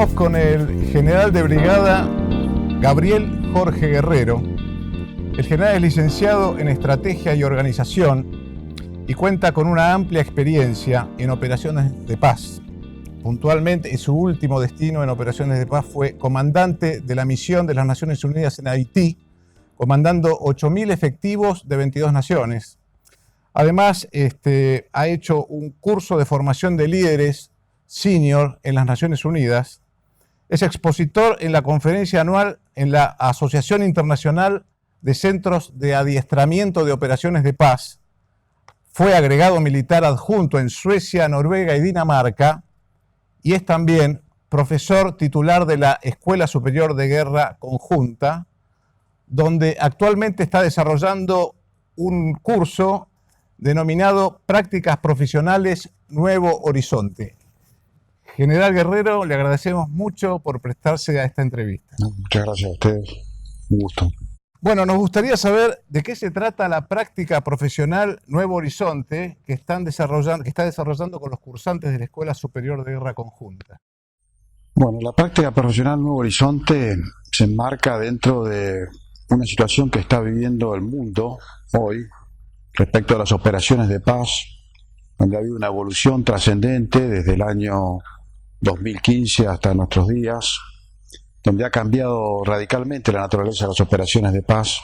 Estamos con el general de brigada Gabriel Jorge Guerrero. El general es licenciado en Estrategia y Organización y cuenta con una amplia experiencia en operaciones de paz. Puntualmente, su último destino en operaciones de paz fue comandante de la misión de las Naciones Unidas en Haití, comandando 8.000 efectivos de 22 naciones. Además, ha hecho un curso de formación de líderes senior en las Naciones Unidas. Es expositor en la conferencia anual en la Asociación Internacional de Centros de Adiestramiento de Operaciones de Paz. Fue agregado militar adjunto en Suecia, Noruega y Dinamarca. Y es también profesor titular de la Escuela Superior de Guerra Conjunta, donde actualmente está desarrollando un curso denominado Prácticas Profesionales Nuevo Horizonte. General Guerrero, le agradecemos mucho por prestarse a esta entrevista. Muchas gracias a ustedes, un gusto. Bueno, nos gustaría saber de qué se trata la práctica profesional Nuevo Horizonte que está desarrollando con los cursantes de la Escuela Superior de Guerra Conjunta. Bueno, la práctica profesional Nuevo Horizonte se enmarca dentro de una situación que está viviendo el mundo hoy respecto a las operaciones de paz, donde ha habido una evolución trascendente desde el año 2015 hasta nuestros días, donde ha cambiado radicalmente la naturaleza de las operaciones de paz.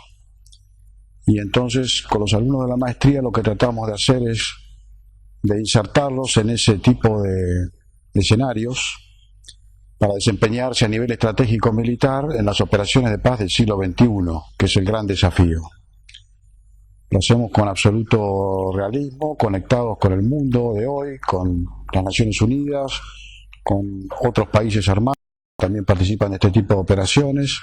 Y entonces, con los alumnos de la maestría, lo que tratamos de hacer es de insertarlos en ese tipo de escenarios para desempeñarse a nivel estratégico militar en las operaciones de paz del siglo XXI, que es el gran desafío. Lo hacemos con absoluto realismo, conectados con el mundo de hoy, con las Naciones Unidas, con otros países armados. También participan de este tipo de operaciones.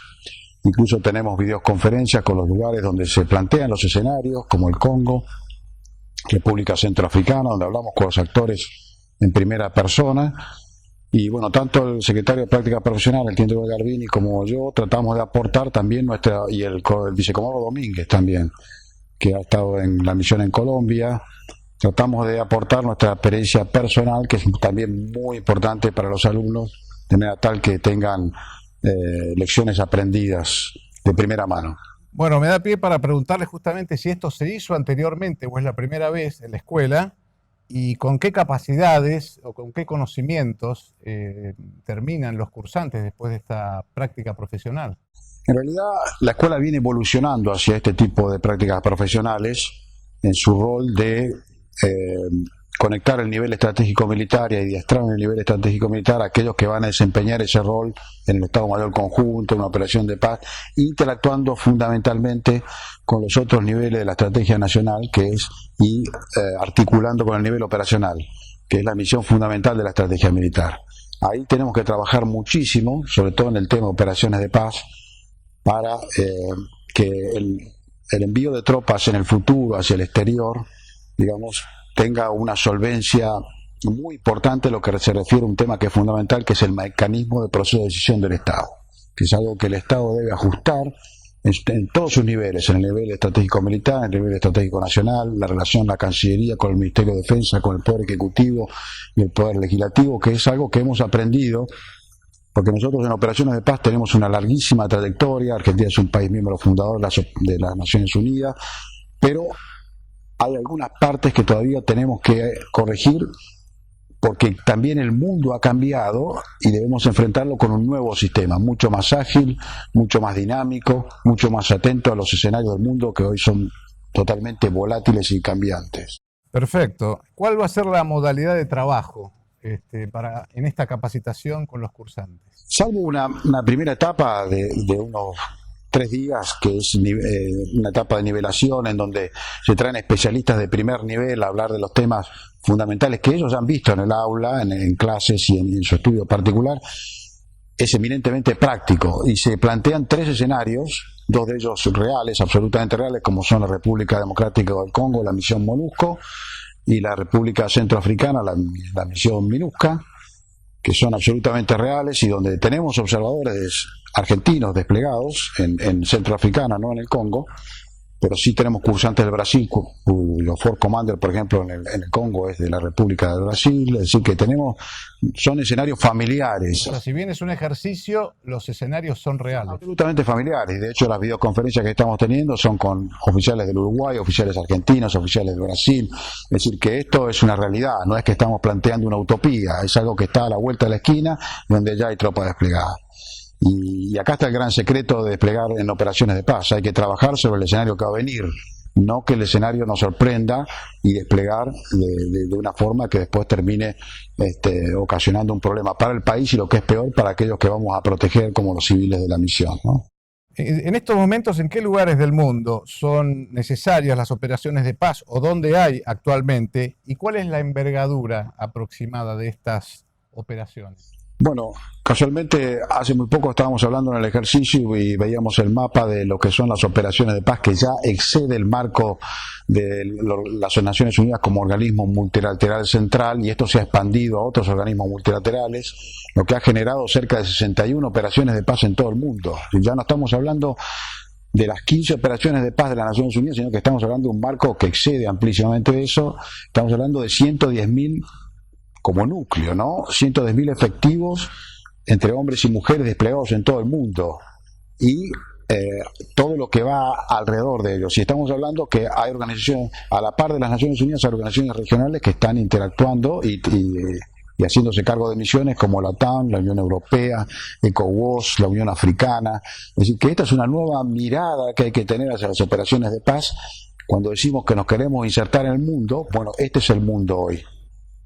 Incluso tenemos videoconferencias con los lugares donde se plantean los escenarios, como el Congo, República Centroafricana, donde hablamos con los actores en primera persona. Y bueno, tanto el secretario de Práctica Profesional, el teniente Garbini, como yo, tratamos de aportar también y el vicecomandante Domínguez también, que ha estado en la misión en Colombia. Tratamos de aportar nuestra experiencia personal, que es también muy importante para los alumnos, de manera tal que tengan lecciones aprendidas de primera mano. Bueno, me da pie para preguntarle justamente si esto se hizo anteriormente o es la primera vez en la escuela y con qué capacidades o con qué conocimientos terminan los cursantes después de esta práctica profesional. En realidad, la escuela viene evolucionando hacia este tipo de prácticas profesionales en su rol de conectar el nivel estratégico militar y adiestrar en el nivel estratégico militar a aquellos que van a desempeñar ese rol en el Estado Mayor Conjunto, en una operación de paz, interactuando fundamentalmente con los otros niveles de la estrategia nacional, que es articulando con el nivel operacional, que es la misión fundamental de la estrategia militar. Ahí tenemos que trabajar muchísimo, sobre todo en el tema de operaciones de paz, para que el envío de tropas en el futuro hacia el exterior, digamos, tenga una solvencia muy importante, lo que se refiere a un tema que es fundamental, que es el mecanismo de proceso de decisión del Estado, que es algo que el Estado debe ajustar en todos sus niveles, en el nivel estratégico militar, en el nivel estratégico nacional, la relación de la Cancillería con el Ministerio de Defensa, con el Poder Ejecutivo y el Poder Legislativo, que es algo que hemos aprendido, porque nosotros en operaciones de paz tenemos una larguísima trayectoria. Argentina es un país miembro fundador de las Naciones Unidas, pero hay algunas partes que todavía tenemos que corregir, porque también el mundo ha cambiado y debemos enfrentarlo con un nuevo sistema, mucho más ágil, mucho más dinámico, mucho más atento a los escenarios del mundo que hoy son totalmente volátiles y cambiantes. Perfecto. ¿Cuál va a ser la modalidad de trabajo en esta capacitación con los cursantes? Salvo una primera etapa de unos 3 días, que es una etapa de nivelación en donde se traen especialistas de primer nivel a hablar de los temas fundamentales que ellos han visto en el aula, en clases y en su estudio particular. Es eminentemente práctico y se plantean 3 escenarios, 2 de ellos reales, absolutamente reales, como son la República Democrática del Congo, la misión MONUSCO, y la República Centroafricana, la misión MINUSCA, que son absolutamente reales y donde tenemos observadores argentinos desplegados en Centroafricana, no en el Congo, pero sí tenemos cursantes del Brasil, los Force Commander, por ejemplo, en el Congo es de la República del Brasil, es decir, que son escenarios familiares. O sea, si bien es un ejercicio, los escenarios son reales. Absolutamente familiares, de hecho las videoconferencias que estamos teniendo son con oficiales del Uruguay, oficiales argentinos, oficiales del Brasil, es decir, que esto es una realidad, no es que estamos planteando una utopía, es algo que está a la vuelta de la esquina, donde ya hay tropas desplegadas. Y acá está el gran secreto de desplegar en operaciones de paz. Hay que trabajar sobre el escenario que va a venir, no que el escenario nos sorprenda y desplegar de una forma que después termine ocasionando un problema para el país y, lo que es peor, para aquellos que vamos a proteger como los civiles de la misión, ¿no? En estos momentos, ¿en qué lugares del mundo son necesarias las operaciones de paz o dónde hay actualmente? ¿Y cuál es la envergadura aproximada de estas operaciones? Bueno, casualmente hace muy poco estábamos hablando en el ejercicio y veíamos el mapa de lo que son las operaciones de paz, que ya excede el marco de las Naciones Unidas como organismo multilateral central, y esto se ha expandido a otros organismos multilaterales, lo que ha generado cerca de 61 operaciones de paz en todo el mundo. Y ya no estamos hablando de las 15 operaciones de paz de las Naciones Unidas, sino que estamos hablando de un marco que excede amplísimamente eso. Estamos hablando de 110.000 como núcleo, ¿no? 110.000 efectivos entre hombres y mujeres desplegados en todo el mundo, y todo lo que va alrededor de ellos. Y estamos hablando que hay organizaciones, a la par de las Naciones Unidas, hay organizaciones regionales que están interactuando y haciéndose cargo de misiones como la OTAN, la Unión Europea, ECOWAS, la Unión Africana. Es decir, que esta es una nueva mirada que hay que tener hacia las operaciones de paz. Cuando decimos que nos queremos insertar en el mundo, bueno, este es el mundo hoy,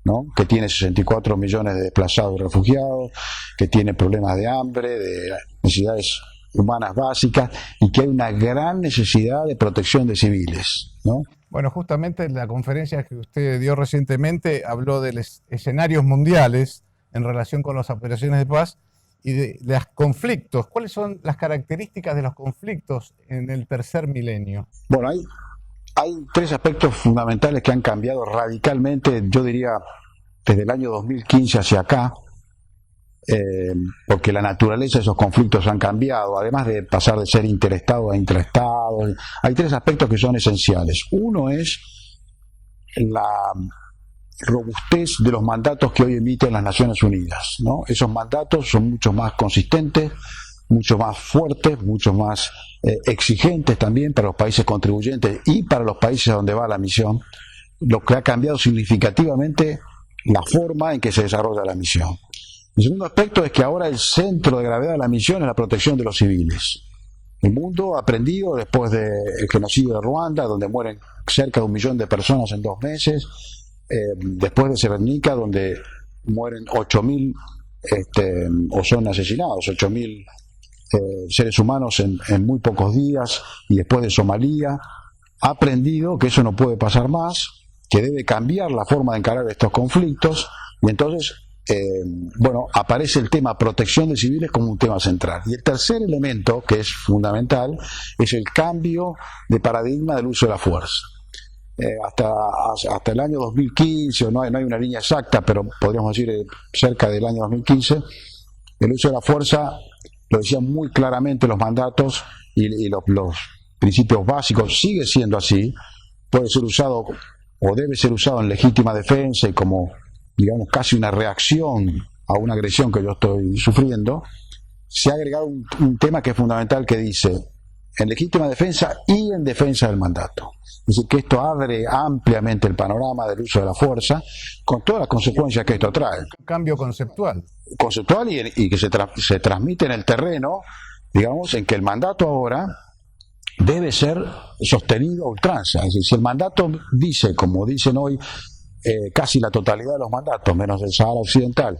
¿no? Que tiene 64 millones de desplazados y refugiados, que tiene problemas de hambre, de necesidades humanas básicas, y que hay una gran necesidad de protección de civiles, ¿no? Bueno, justamente en la conferencia que usted dio recientemente habló de los escenarios mundiales en relación con las operaciones de paz y de los conflictos. ¿Cuáles son las características de los conflictos en el tercer milenio? Bueno, hay tres aspectos fundamentales que han cambiado radicalmente, yo diría, desde el año 2015 hacia acá, porque la naturaleza de esos conflictos han cambiado, además de pasar de ser interestado a intraestado. Hay tres aspectos que son esenciales. Uno es la robustez de los mandatos que hoy emiten las Naciones Unidas, ¿no? Esos mandatos son mucho más consistentes, mucho más fuertes, mucho más exigentes también para los países contribuyentes y para los países a donde va la misión, lo que ha cambiado significativamente la forma en que se desarrolla la misión. El segundo aspecto es que ahora el centro de gravedad de la misión es la protección de los civiles. El mundo ha aprendido después del genocidio de Ruanda, donde mueren cerca de 1 millón de personas en 2 meses, después de Srebrenica, donde mueren 8.000 o son asesinados 8.000 seres humanos en muy pocos días, y después de Somalia, ha aprendido que eso no puede pasar más, que debe cambiar la forma de encarar estos conflictos, y entonces aparece el tema protección de civiles como un tema central. Y el tercer elemento, que es fundamental, es el cambio de paradigma del uso de la fuerza. Hasta el año 2015, no hay una línea exacta, pero podríamos decir cerca del año 2015, el uso de la fuerza, lo decían muy claramente los mandatos y los principios básicos, sigue siendo así, puede ser usado o debe ser usado en legítima defensa y como, digamos, casi una reacción a una agresión que yo estoy sufriendo. Se ha agregado un tema que es fundamental, que dice en legítima defensa y en defensa del mandato. Es decir, que esto abre ampliamente el panorama del uso de la fuerza, con todas las consecuencias que esto trae. Un cambio conceptual. Conceptual y que se transmite en el terreno, digamos, en que el mandato ahora debe ser sostenido a ultranza. Es decir, si el mandato dice, como dicen hoy, casi la totalidad de los mandatos, menos el Sahara Occidental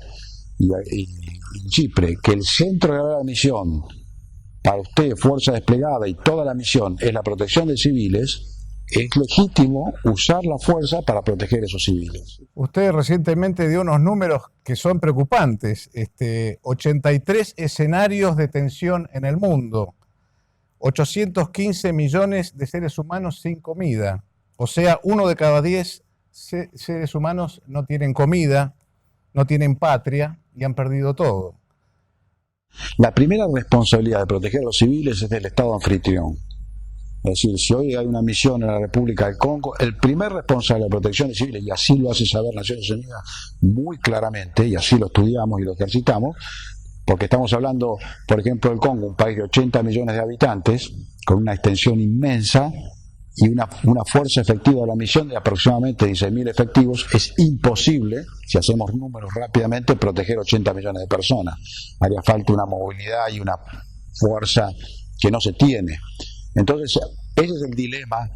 y Chipre, que el centro de la misión, para usted, fuerza desplegada y toda la misión, es la protección de civiles, es legítimo usar la fuerza para proteger a esos civiles. Usted recientemente dio unos números que son preocupantes, 83 escenarios de tensión en el mundo, 815 millones de seres humanos sin comida, o sea, 1 de cada 10 seres humanos no tienen comida, no tienen patria y han perdido todo. La primera responsabilidad de proteger a los civiles es del Estado anfitrión. Es decir, si hoy hay una misión en la República del Congo, el primer responsable de protección civil, y así lo hace saber Naciones Unidas muy claramente, y así lo estudiamos y lo ejercitamos, porque estamos hablando, por ejemplo, del Congo, un país de 80 millones de habitantes, con una extensión inmensa y una fuerza efectiva de la misión de aproximadamente 16.000 efectivos. Es imposible, si hacemos números rápidamente, proteger 80 millones de personas. Haría falta una movilidad y una fuerza que no se tiene. Entonces, ese es el dilema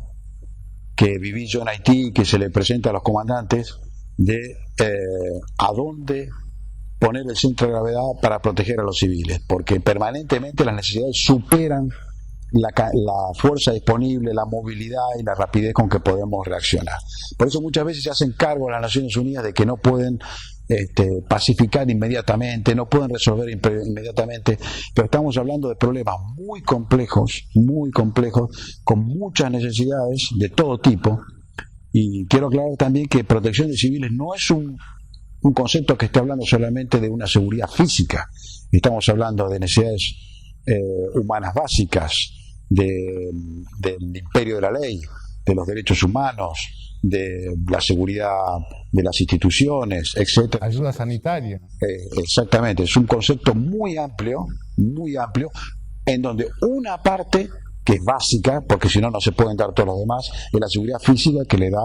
que viví yo en Haití, que se le presenta a los comandantes, de a dónde poner el centro de gravedad para proteger a los civiles, porque permanentemente las necesidades superan la fuerza disponible, la movilidad y la rapidez con que podemos reaccionar. Por eso muchas veces se hacen cargo a las Naciones Unidas de que no pueden pacificar inmediatamente, no pueden resolver inmediatamente, pero estamos hablando de problemas muy complejos, con muchas necesidades de todo tipo. Y quiero aclarar también que protección de civiles no es un concepto que esté hablando solamente de una seguridad física. Estamos hablando de necesidades humanas básicas, del imperio de la ley, de los derechos humanos, de la seguridad de las instituciones, etcétera. Ayuda sanitaria. Exactamente, es un concepto muy amplio, en donde una parte que es básica, porque si no, no se pueden dar todos los demás, es la seguridad física que le da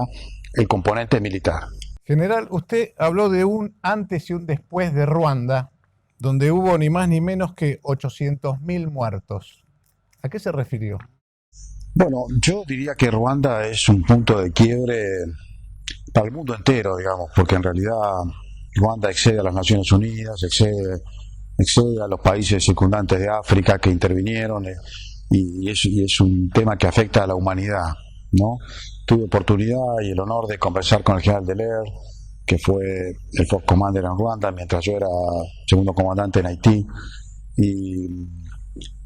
el componente militar. General, usted habló de un antes y un después de Ruanda, donde hubo ni más ni menos que 800.000 muertos. ¿A qué se refirió? Bueno, yo diría que Ruanda es un punto de quiebre para el mundo entero, digamos, porque en realidad Ruanda excede a las Naciones Unidas, excede a los países circundantes de África que intervinieron, y es un tema que afecta a la humanidad, ¿no? Tuve oportunidad y el honor de conversar con el general Dallaire, que fue el Force Commander en Ruanda mientras yo era segundo comandante en Haití, y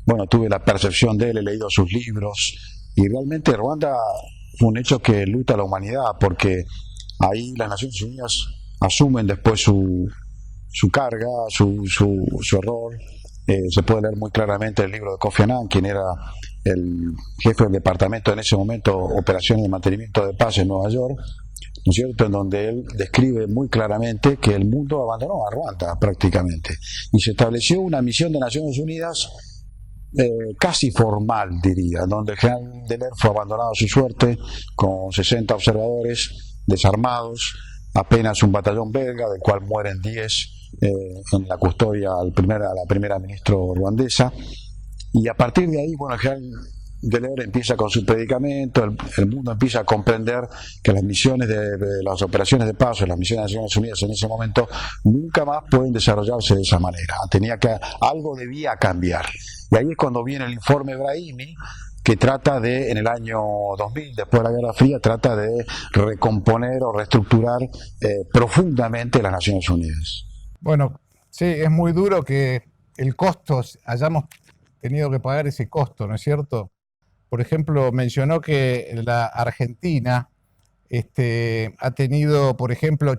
bueno, tuve la percepción de él, he leído sus libros, y realmente Ruanda fue un hecho que luta a la humanidad, porque ahí las Naciones Unidas asumen después su carga, su error. Se puede leer muy claramente el libro de Kofi Annan, quien era el jefe del departamento en ese momento, operaciones de mantenimiento de paz en Nueva York, ¿no es cierto?, en donde él describe muy claramente que el mundo abandonó a Ruanda prácticamente, y se estableció una misión de Naciones Unidas casi formal, diría, donde el general Dallaire fue abandonado a su suerte con 60 observadores desarmados, apenas un batallón belga, del cual mueren 10 en la custodia a la primera ministra ruandesa, y a partir de ahí, bueno, el general Dallaire empieza con su predicamento, el mundo empieza a comprender que las misiones de las operaciones de paz, las misiones de Naciones Unidas en ese momento, nunca más pueden desarrollarse de esa manera. Algo debía cambiar. Y ahí es cuando viene el informe Brahimi, que trata en el año 2000, después de la Guerra Fría, trata de recomponer o reestructurar profundamente las Naciones Unidas. Bueno, sí, es muy duro que el costo, hayamos tenido que pagar ese costo, ¿no es cierto? Por ejemplo, mencionó que la Argentina ha tenido, por ejemplo,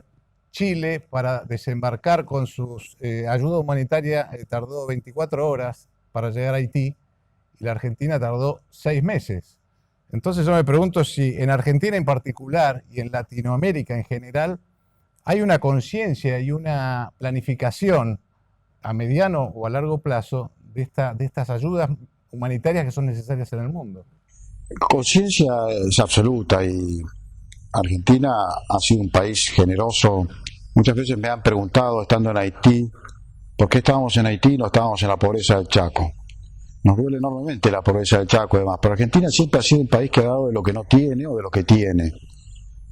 Chile para desembarcar con sus ayuda humanitaria tardó 24 horas para llegar a Haití, y la Argentina tardó 6 meses. Entonces yo me pregunto si en Argentina en particular y en Latinoamérica en general hay una conciencia y una planificación a mediano o a largo plazo de estas ayudas humanitarias que son necesarias en el mundo. Conciencia es absoluta, y Argentina ha sido un país generoso. Muchas veces me han preguntado, estando en Haití, ¿por qué estábamos en Haití y no estábamos en la pobreza del Chaco? Nos duele enormemente la pobreza del Chaco, además, pero Argentina siempre ha sido un país que ha dado de lo que no tiene o de lo que tiene.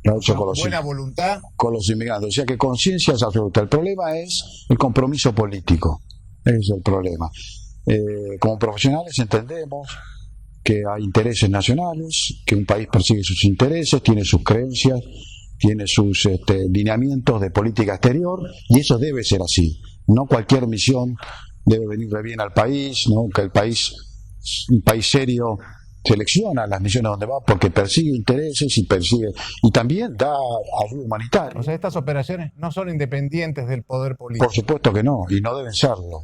Lo ha hecho con buena voluntad. Con los inmigrantes. O sea que conciencia es absoluta. El problema es el compromiso político. Ese es el problema. Como profesionales entendemos que hay intereses nacionales, que un país persigue sus intereses, tiene sus creencias, tiene sus lineamientos de política exterior, y eso debe ser así. No cualquier misión debe venirle bien al país, ¿no? Que un país serio selecciona las misiones donde va porque persigue intereses y también da ayuda humanitaria. O sea, estas operaciones no son independientes del poder político. Por supuesto que no, y no deben serlo.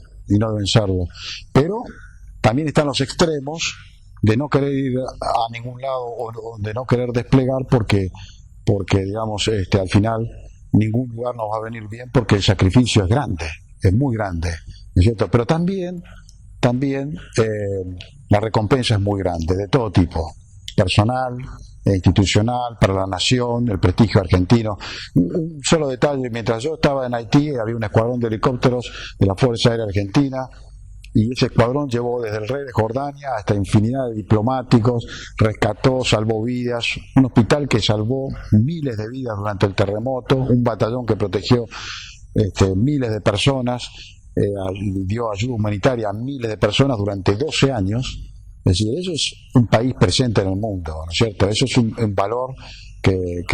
Pero también están los extremos, de no querer ir a ningún lado o de no querer desplegar porque digamos, al final ningún lugar nos va a venir bien porque el sacrificio es grande, es muy grande, ¿no es cierto? Pero también la recompensa es muy grande, de todo tipo, personal, institucional, para la nación, el prestigio argentino. Un solo detalle: mientras yo estaba en Haití había un escuadrón de helicópteros de la Fuerza Aérea Argentina, y ese escuadrón llevó desde el rey de Jordania hasta infinidad de diplomáticos, rescató, salvó vidas, un hospital que salvó miles de vidas durante el terremoto, un batallón que protegió miles de personas, dio ayuda humanitaria a miles de personas durante 12 años. Es decir, eso es un país presente en el mundo, ¿no es cierto? Eso es un valor que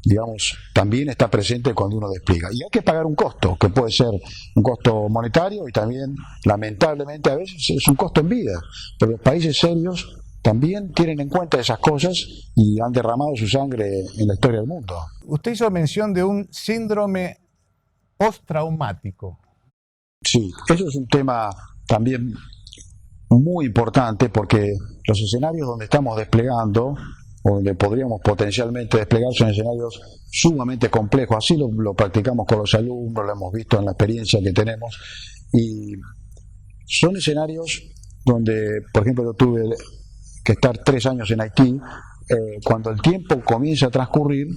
digamos, también está presente cuando uno despliega. Y hay que pagar un costo, que puede ser un costo monetario y también, lamentablemente, a veces es un costo en vida. Pero los países serios también tienen en cuenta esas cosas y han derramado su sangre en la historia del mundo. Usted hizo mención de un síndrome postraumático. Sí, eso es un tema también muy importante, porque los escenarios donde estamos desplegando, o donde podríamos potencialmente desplegar, son escenarios sumamente complejos. Así lo practicamos con los alumnos, lo hemos visto en la experiencia que tenemos, y son escenarios donde, por ejemplo, yo tuve que estar 3 años en Haití. Cuando el tiempo comienza a transcurrir,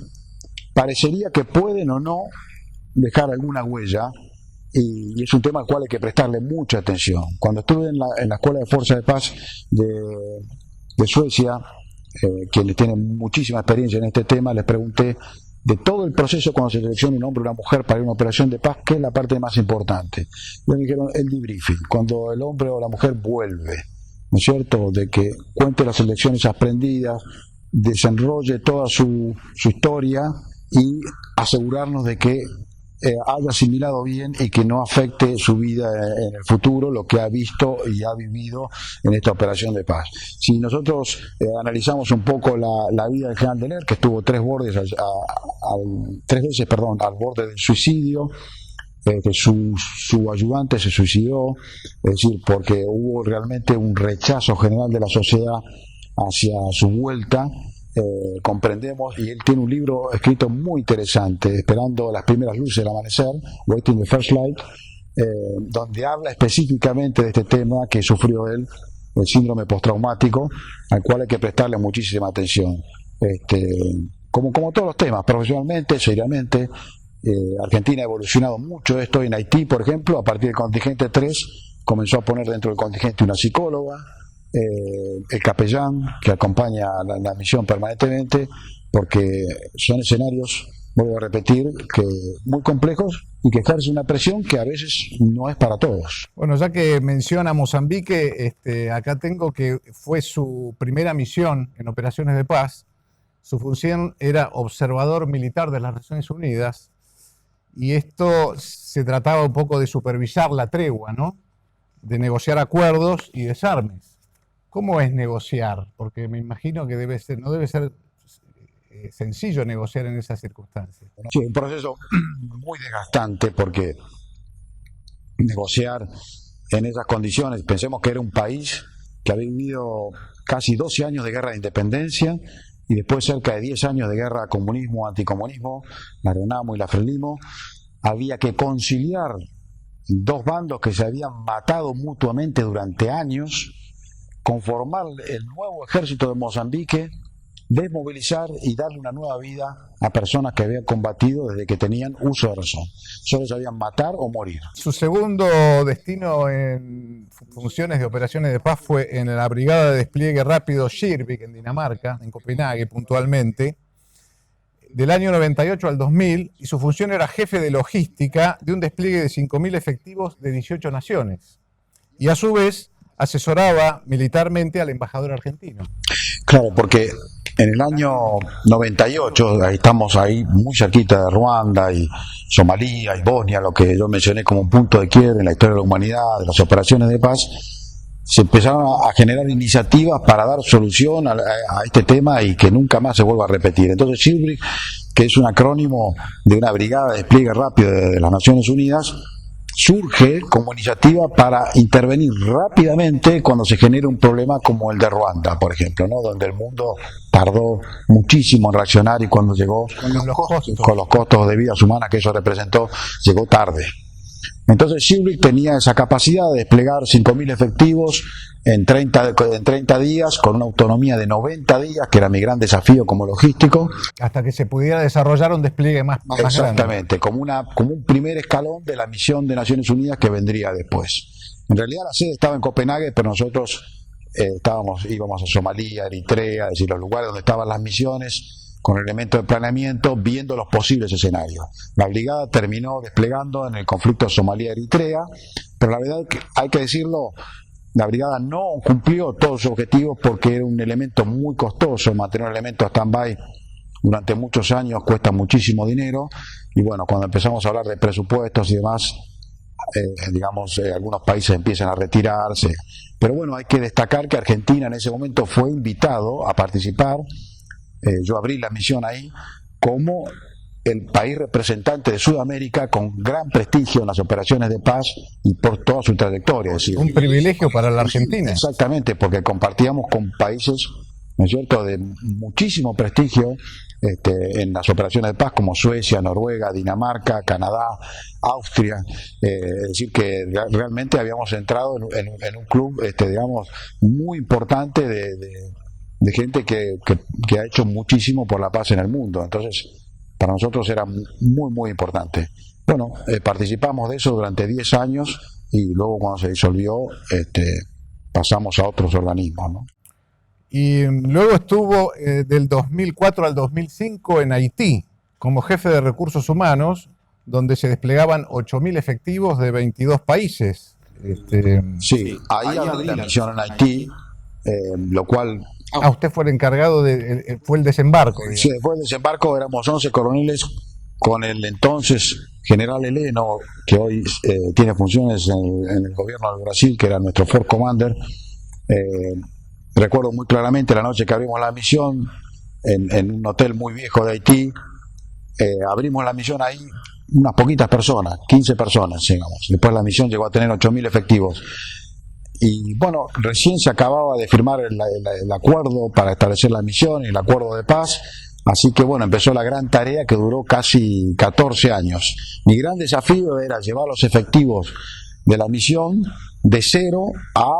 parecería que pueden o no dejar alguna huella, y es un tema al cual hay que prestarle mucha atención. Cuando estuve en la Escuela de Fuerza de Paz de Suecia, quienes tienen muchísima experiencia en este tema, les pregunté de todo el proceso cuando se selecciona un hombre o una mujer para una operación de paz, ¿qué es la parte más importante? Y me dijeron el debriefing, cuando el hombre o la mujer vuelve, ¿no es cierto?, de que cuente las lecciones aprendidas, desenrolle toda su historia y asegurarnos de que haya asimilado bien y que no afecte su vida en el futuro, lo que ha visto y ha vivido en esta operación de paz. Si nosotros analizamos un poco la vida del general Deler, que estuvo 3 veces al borde del suicidio, que su ayudante se suicidó, es decir, porque hubo realmente un rechazo general de la sociedad hacia su vuelta. Comprendemos, y él tiene un libro escrito muy interesante, Esperando las primeras luces del amanecer, Waiting the First Light, donde habla específicamente de este tema que sufrió él, el síndrome postraumático, al cual hay que prestarle muchísima atención. Como todos los temas, profesionalmente, seriamente. Argentina ha evolucionado mucho esto. En Haití, por ejemplo, a partir del contingente 3 comenzó a poner dentro del contingente una psicóloga, el capellán que acompaña la misión permanentemente, porque son escenarios, vuelvo a repetir, que muy complejos y que ejercen una presión que a veces no es para todos. Bueno, ya que menciona Mozambique, acá tengo que fue su primera misión en operaciones de paz. Su función era observador militar de las Naciones Unidas, y esto se trataba un poco de supervisar la tregua, ¿no?, de negociar acuerdos y desarmes. ¿Cómo es negociar? Porque me imagino que no debe ser sencillo negociar en esas circunstancias. Sí, un proceso muy desgastante, porque negociar en esas condiciones, pensemos que era un país que había vivido casi 12 años de guerra de independencia y después cerca de 10 años de guerra comunismo, anticomunismo, la RENAMO y la FRELIMO. Había que conciliar 2 bandos que se habían matado mutuamente durante años, conformar el nuevo ejército de Mozambique, desmovilizar y darle una nueva vida a personas que habían combatido desde que tenían uso de razón. Solo sabían matar o morir. Su segundo destino en funciones de operaciones de paz fue en la Brigada de Despliegue Rápido Skirvik, en Dinamarca, en Copenhague puntualmente, del año 98 al 2000, y su función era jefe de logística de un despliegue de 5.000 efectivos de 18 naciones. Y a su vez asesoraba militarmente al embajador argentino. Claro, porque en el año 98, estamos ahí muy cerquita de Ruanda y Somalia y Bosnia, lo que yo mencioné como un punto de quiebre en la historia de la humanidad, de las operaciones de paz, se empezaron a generar iniciativas para dar solución a este tema y que nunca más se vuelva a repetir. Entonces SHIRBRIG, que es un acrónimo de una brigada de despliegue rápido de las Naciones Unidas, surge como iniciativa para intervenir rápidamente cuando se genera un problema como el de Ruanda, por ejemplo, ¿no? Donde el mundo tardó muchísimo en reaccionar y cuando llegó con los costos de vidas humanas que eso representó, llegó tarde. Entonces SHIRBRIG tenía esa capacidad de desplegar 5.000 efectivos en 30 días, con una autonomía de 90 días, que era mi gran desafío como logístico. Hasta que se pudiera desarrollar un despliegue más grande. Exactamente, como un primer escalón de la misión de Naciones Unidas que vendría después. En realidad la sede estaba en Copenhague, pero nosotros íbamos a Somalia, Eritrea, es decir, los lugares donde estaban las misiones, con elementos de planeamiento, viendo los posibles escenarios. La brigada terminó desplegando en el conflicto Somalia-Eritrea, pero la verdad que hay que decirlo, la brigada no cumplió todos sus objetivos porque era un elemento muy costoso. Mantener un elemento a stand-by durante muchos años cuesta muchísimo dinero, y bueno, cuando empezamos a hablar de presupuestos y demás, algunos países empiezan a retirarse. Pero bueno, hay que destacar que Argentina en ese momento fue invitado a participar. Yo abrí la misión ahí como el país representante de Sudamérica con gran prestigio en las operaciones de paz y por toda su trayectoria. Es decir, un privilegio para la Argentina. Exactamente, porque compartíamos con países, ¿no es cierto?, de muchísimo prestigio en las operaciones de paz, como Suecia, Noruega, Dinamarca, Canadá, Austria. Es decir, que realmente habíamos entrado en un club, muy importante de gente que ha hecho muchísimo por la paz en el mundo. Entonces, para nosotros era muy, muy importante. Bueno, participamos de eso durante 10 años y luego cuando se disolvió, pasamos a otros organismos, ¿no? Y luego estuvo del 2004 al 2005 en Haití como jefe de recursos humanos, donde se desplegaban 8.000 efectivos de 22 países. Sí, ahí abrí la misión en Haití, lo cual... usted fue el encargado, fue el desembarco. Digamos. Sí, después del desembarco éramos 11 coroneles con el entonces general Heleno, que hoy tiene funciones en el gobierno de Brasil, que era nuestro Force Commander. Recuerdo muy claramente la noche que abrimos la misión en un hotel muy viejo de Haití. Abrimos la misión ahí, unas poquitas personas, 15 personas, digamos. Después la misión llegó a tener 8.000 efectivos. Y bueno, recién se acababa de firmar el acuerdo para establecer la misión y el acuerdo de paz, así que bueno, empezó la gran tarea que duró casi 14 años. Mi gran desafío era llevar los efectivos de la misión de 0 a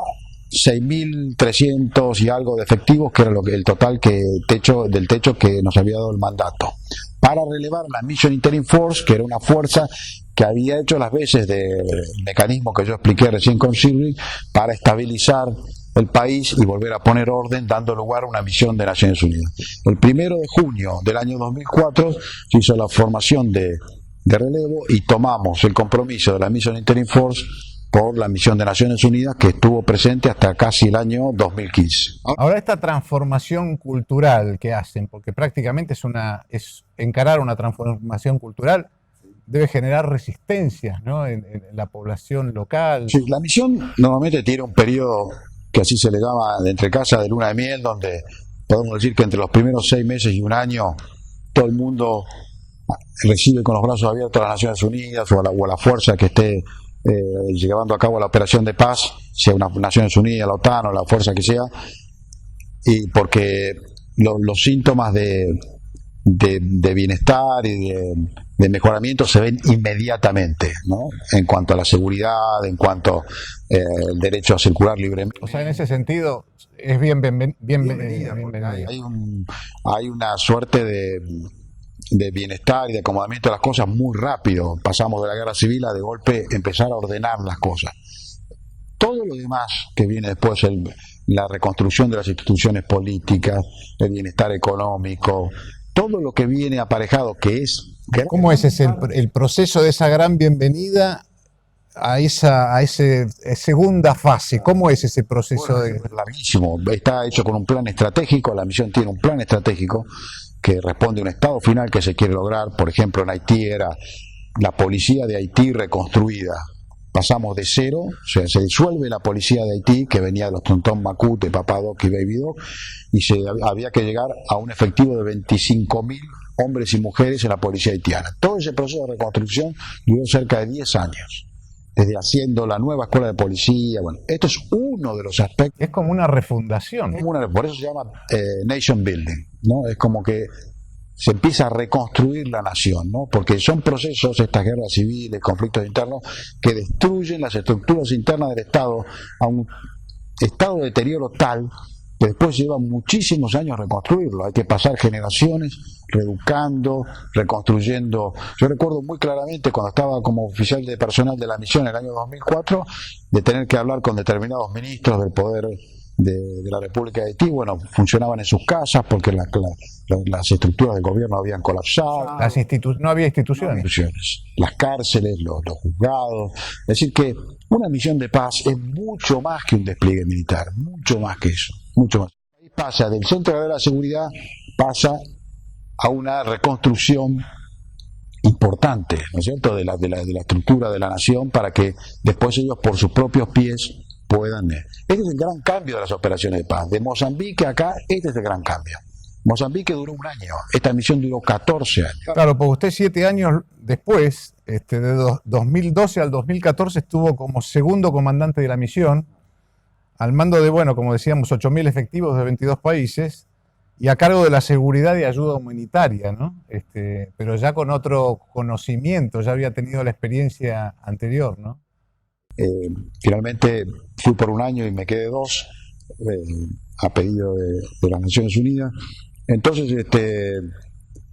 6.300 y algo de efectivos, que era el total del techo que nos había dado el mandato, para relevar la Mission Interim Force, que era una fuerza que había hecho las veces del mecanismo que yo expliqué recién con SHIRBRIG, para estabilizar el país y volver a poner orden, dando lugar a una misión de Naciones Unidas. El 1 de junio del año 2004 se hizo la formación de relevo y tomamos el compromiso de la Mission Interim Force por la misión de Naciones Unidas, que estuvo presente hasta casi el año 2015. Ahora, esta transformación cultural que hacen, porque prácticamente es encarar una transformación cultural, debe generar resistencias, ¿no?, en la población local. Sí, la misión normalmente tiene un periodo que así se le llama de entre casa de luna de miel, donde podemos decir que entre los primeros 6 meses y un año todo el mundo recibe con los brazos abiertos a las Naciones Unidas o a la fuerza que esté llevando a cabo la operación de paz, sea una Naciones Unidas, la OTAN o la fuerza que sea, y porque los síntomas de bienestar y de mejoramiento se ven inmediatamente, ¿no? En cuanto a la seguridad, en cuanto al derecho a circular libremente. O sea, en ese sentido es bienvenida. Hay una suerte de bienestar y de acomodamiento de las cosas muy rápido. Pasamos de la guerra civil a de golpe empezar a ordenar las cosas. Todo lo demás que viene después, la reconstrucción de las instituciones políticas, el bienestar económico, todo lo que viene aparejado, que es... ¿Cómo es el proceso de esa gran bienvenida a esa segunda fase? ¿Cómo es ese proceso? Bueno, es larguísimo. Está hecho con un plan estratégico. La misión tiene un plan estratégico que responde a un estado final que se quiere lograr. Por ejemplo, en Haití era la policía de Haití reconstruida. Pasamos de 0, o sea, se disuelve la policía de Haití, que venía de los Tonton Macoute, de Papadoc y Baby Doc, y había que llegar a un efectivo de 25.000 hombres y mujeres en la policía haitiana. Todo ese proceso de reconstrucción duró cerca de 10 años. desde haciendo la nueva escuela de policía. Bueno, esto es uno de los aspectos. Es como una refundación. Por eso se llama nation building, ¿no? Es como que se empieza a reconstruir la nación, ¿no? Porque son procesos, estas guerras civiles, conflictos internos, que destruyen las estructuras internas del Estado a un estado de deterioro tal que después lleva muchísimos años reconstruirlo. Hay que pasar generaciones reeducando, reconstruyendo. Yo recuerdo muy claramente cuando estaba como oficial de personal de la misión en el año 2004, de tener que hablar con determinados ministros del poder de la República de Haití. Bueno, funcionaban en sus casas porque las estructuras del gobierno habían colapsado. No había instituciones. Las cárceles, los juzgados. Es decir que una misión de paz es mucho más que un despliegue militar, mucho más que eso, mucho más. Ahí pasa del centro de la seguridad, pasa a una reconstrucción importante, ¿no es cierto?, de la estructura de la nación, para que después ellos por sus propios pies puedan. Este es el gran cambio de las operaciones de paz. De Mozambique acá, este es el gran cambio. Mozambique duró un año, esta misión duró 14 años. Claro, porque usted 7 años después, de 2012 al 2014, estuvo como segundo comandante de la misión, al mando de, bueno, como decíamos, 8.000 efectivos de 22 países, y a cargo de la seguridad y ayuda humanitaria, ¿no? Pero ya con otro conocimiento, ya había tenido la experiencia anterior, ¿no? Finalmente fui por un año y me quedé 2, a pedido de las Naciones Unidas. Entonces,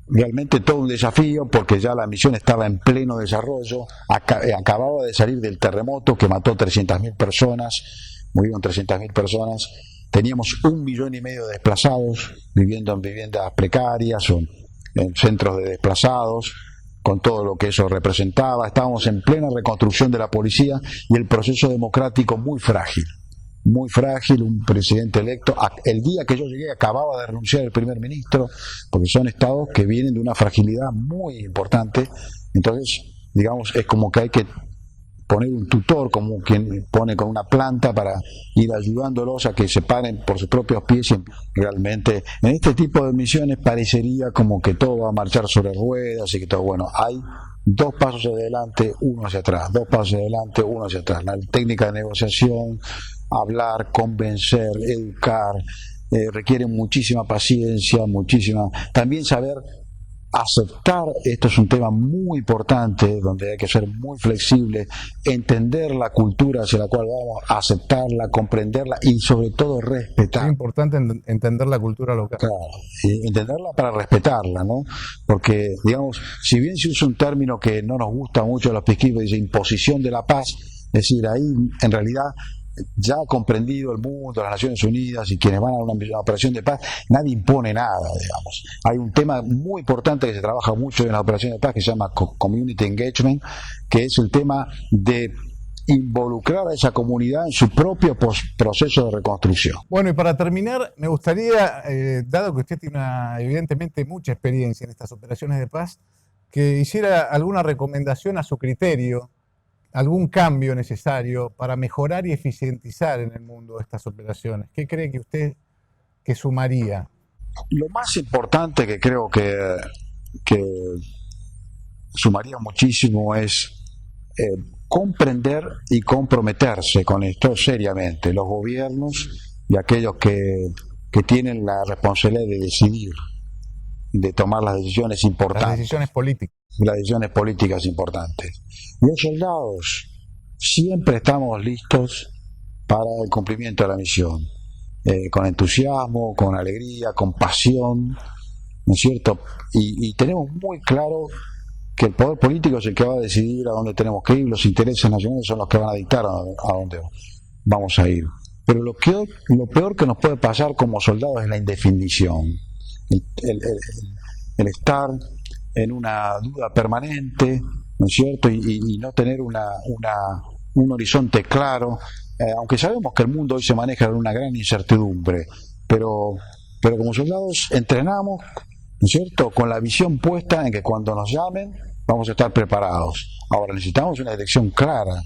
realmente todo un desafío, porque ya la misión estaba en pleno desarrollo, acababa de salir del terremoto que mató 300.000 personas, murieron 300.000 personas, teníamos 1,5 millones de desplazados viviendo en viviendas precarias o en centros de desplazados, con todo lo que eso representaba. Estábamos en plena reconstrucción de la policía y el proceso democrático muy frágil, un presidente electo. El día que yo llegué acababa de renunciar el primer ministro, porque son estados que vienen de una fragilidad muy importante. Entonces, digamos, es como que hay que poner un tutor, como quien pone con una planta, para ir ayudándolos a que se paren por sus propios pies. Y realmente en este tipo de misiones parecería como que todo va a marchar sobre ruedas y que todo, bueno, hay 2 pasos adelante, 1 hacia atrás, 2 pasos adelante, 1 hacia atrás. La técnica de negociación, hablar, convencer, educar, requiere muchísima paciencia, también saber aceptar. Esto es un tema muy importante, donde hay que ser muy flexible, entender la cultura hacia la cual vamos, aceptarla, comprenderla y sobre todo respetar. Es importante entender la cultura local. Claro, y entenderla para respetarla, ¿no? Porque, digamos, si bien se usa un término que no nos gusta mucho a los pesquistas, dice imposición de la paz, es decir, ahí en realidad ya ha comprendido el mundo, las Naciones Unidas y quienes van a una operación de paz, nadie impone nada, digamos. Hay un tema muy importante que se trabaja mucho en las operaciones de paz, que se llama Community Engagement, que es el tema de involucrar a esa comunidad en su propio proceso de reconstrucción. Bueno, y para terminar, me gustaría, dado que usted tiene evidentemente mucha experiencia en estas operaciones de paz, que hiciera alguna recomendación a su criterio, algún cambio necesario para mejorar y eficientizar en el mundo estas operaciones. ¿Qué cree que usted que sumaría? Lo más importante que creo que sumaría muchísimo es comprender y comprometerse con esto seriamente, los gobiernos y aquellos que tienen la responsabilidad de decidir, de tomar las decisiones importantes. Las decisiones políticas. Las decisiones políticas importantes. Los soldados siempre estamos listos para el cumplimiento de la misión, con entusiasmo, con alegría, con pasión, ¿no es cierto? Y tenemos muy claro que el poder político es el que va a decidir a dónde tenemos que ir, los intereses nacionales son los que van a dictar a dónde vamos a ir. Pero lo peor que nos puede pasar como soldados es la indefinición, el estar en una duda permanente, ¿no es cierto? Y no tener un horizonte claro, aunque sabemos que el mundo hoy se maneja en una gran incertidumbre, pero como soldados entrenamos, ¿no es cierto?, con la visión puesta en que cuando nos llamen vamos a estar preparados. Ahora necesitamos una dirección clara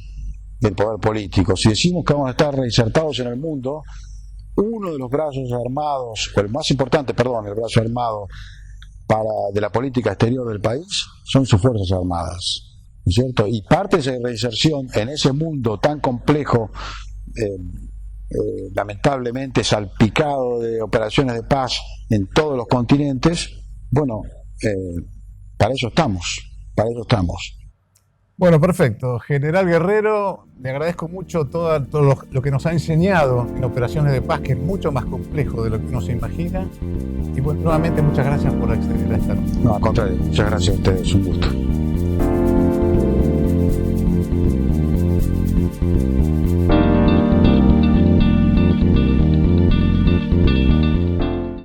del poder político. Si decimos que vamos a estar reinsertados en el mundo, uno de los brazos armados, o el más importante, el brazo armado de la política exterior del país son sus fuerzas armadas. es cierto? Y parte de esa reinserción en ese mundo tan complejo, lamentablemente salpicado de operaciones de paz en todos los continentes, bueno, para eso estamos, para eso estamos. Bueno, perfecto. General Guerrero, le agradezco mucho todo lo que nos ha enseñado en operaciones de paz, que es mucho más complejo de lo que uno se imagina. Y bueno, nuevamente muchas gracias por acceder a esta noche. No, al contrario, muchas gracias a ustedes, un gusto.